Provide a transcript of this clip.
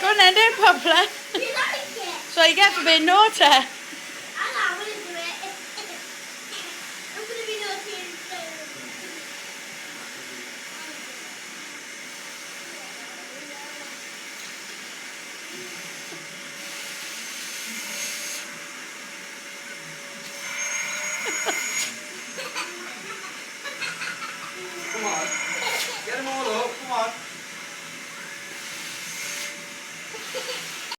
Go on then, do it properly. Do you like it? So you get for being naughty. I know, I'm going to do it. I'm going to be naughty and so... Come on. Get them all up. Come on.